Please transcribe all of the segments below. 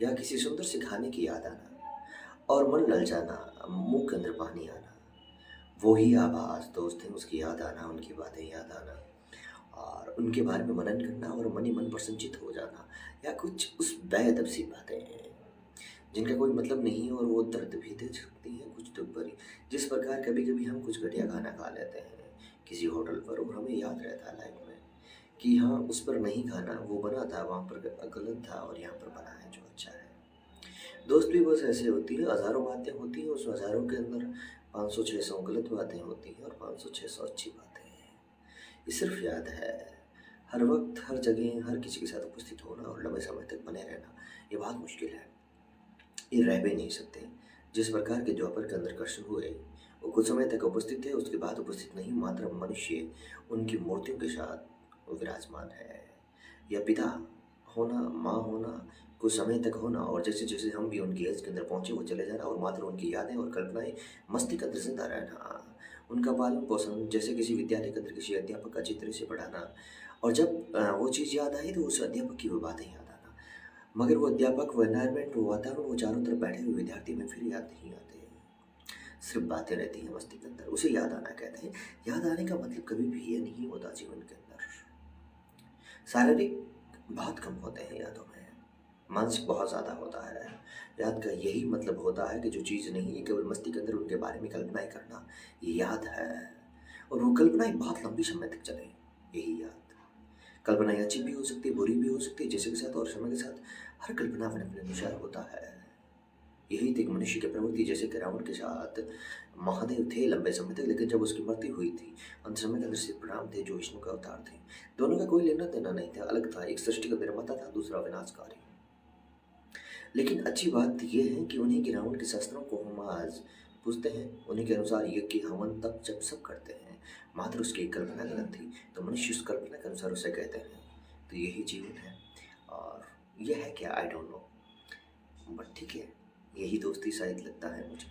या किसी सुंदर से खाने की याद आना और मन ललचाना, मुँह के अंदर पानी आना। वो ही आभास दोस्त हैं, उसकी याद आना, उनकी बातें याद आना और उनके बारे में मनन करना और मन ही मन प्रसन्नचित्त हो जाना या कुछ उस बेअदब सी बातें हैं जिनका कोई मतलब नहीं है और वो दर्द भी दे सकती हैं कुछ दुख भरी। जिस प्रकार कभी-कभी हम कुछ घटिया खाना खा लेते हैं किसी होटल पर और हमें याद रहता है लाइफ में कि हाँ, उस पर नहीं खाना, वो बना था वहाँ पर गलत था और यहाँ पर बना है जो अच्छा है। दोस्त भी बस ऐसे होती है, हज़ारों बातें होती हैं, उस हज़ारों के अंदर 500-600 गलत बातें होती हैं और 500-600 अच्छी बातें हैं। ये सिर्फ़ याद है। हर वक़्त, हर जगह, हर किसी के साथ उपस्थित होना और लंबे समय तक बने रहना, ये बहुत मुश्किल है। ये रह भी नहीं सकते। जिस प्रकार के द्वापर के अंदर कृष्ण हुए, वो कुछ समय तक उपस्थित थे, उसके बाद उपस्थित नहीं, मात्र मनुष्य उनकी मूर्तियों के साथ वो विराजमान है। या पिता होना, माँ होना, कुछ समय तक होना और जैसे-जैसे हम भी उनकी एज के अंदर पहुँचे, वो चले जाना और मात्र उनकी यादें और कल्पनाएँ मस्ती के अंदर ज़िंदा रहना। उनका पालन-पोषण जैसे किसी विद्यालय के अंदर किसी अध्यापक का चित्र से पढ़ाना और जब वो चीज़ याद आई तो उस अध्यापक की वो बातें याद आना। मगर वो अध्यापक, वो एनवायरनमेंट, वो वातावरण, वो चारों तरफ बैठे हुए विद्यार्थी में फिर याद नहीं आते। सिर्फ़ बातें रहती हैं मस्ती के अंदर, उसे याद आना कहते हैं। याद आने का मतलब कभी भी ये नहीं होता जीवन के अंदर। शारीरिक बहुत कम होते हैं यादों में, मानसिक बहुत ज़्यादा होता है। याद का यही मतलब होता है कि जो चीज़ नहीं है, केवल मस्ती के अंदर उनके बारे में कल्पनाएँ करना, ये याद है। और वो कल्पनाएँ बहुत लंबी समय तक चले, यही याद। कल्पनाएँ अच्छी भी हो सकती है, बुरी भी हो सकती है, जैसे के साथ और समय के साथ हर कल्पना अपने-अपने अनुसार होता है। यही थी एक मनुष्य की प्रवृत्ति जैसे कि रावण के साथ महादेव थे लंबे समय तक, लेकिन जब उसकी मृत्यु हुई थी, अंत समय के अंदर शिव राम थे जो विष्णु के अवतार थे। दोनों का कोई लेना-देना नहीं था, अलग था, एक सृष्टि का निर्माता था, दूसरा विनाशकारी। लेकिन अच्छी बात ये है कि उन्हीं के रावण के शस्त्रों को हम आज पूजते हैं, उन्हीं के अनुसार यज्ञ, हवन, तप, जप सब करते हैं। मात्र उसकी एक कल्पना गलत थी, तो मनुष्य उस कल्पना के अनुसार उसे कहते हैं। तो यही जीवन है और ये है क्या आई डोंट नो बट ठीक है, यही दोस्ती शायद लगता है मुझे।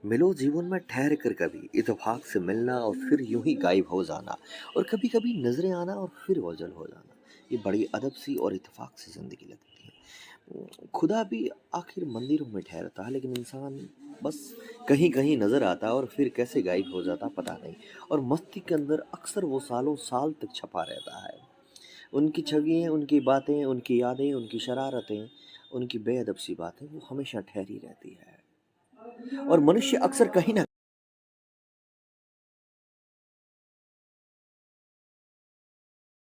मिलो जीवन में ठहर कर कभी, इत्तेफाक से मिलना और फिर यूं ही गायब हो जाना और कभी कभी नजरें आना और फिर ओझल हो जाना। ये बड़ी अदब सी और इत्तेफाक सी जिंदगी लगती है। खुदा भी आखिर मंदिरों में ठहरता है लेकिन इंसान बस कहीं कहीं नजर आता है और फिर कैसे गायब हो जाता पता नहीं। और मस्ती के अंदर अक्सर वो सालों साल तक छपा रहता है। उनकी छवियाँ, उनकी बातें, उनकी यादें, उनकी शरारतें, उनकी बेअदब सी बातें वो हमेशा ठहरी रहती है। और मनुष्य अक्सर कहीं न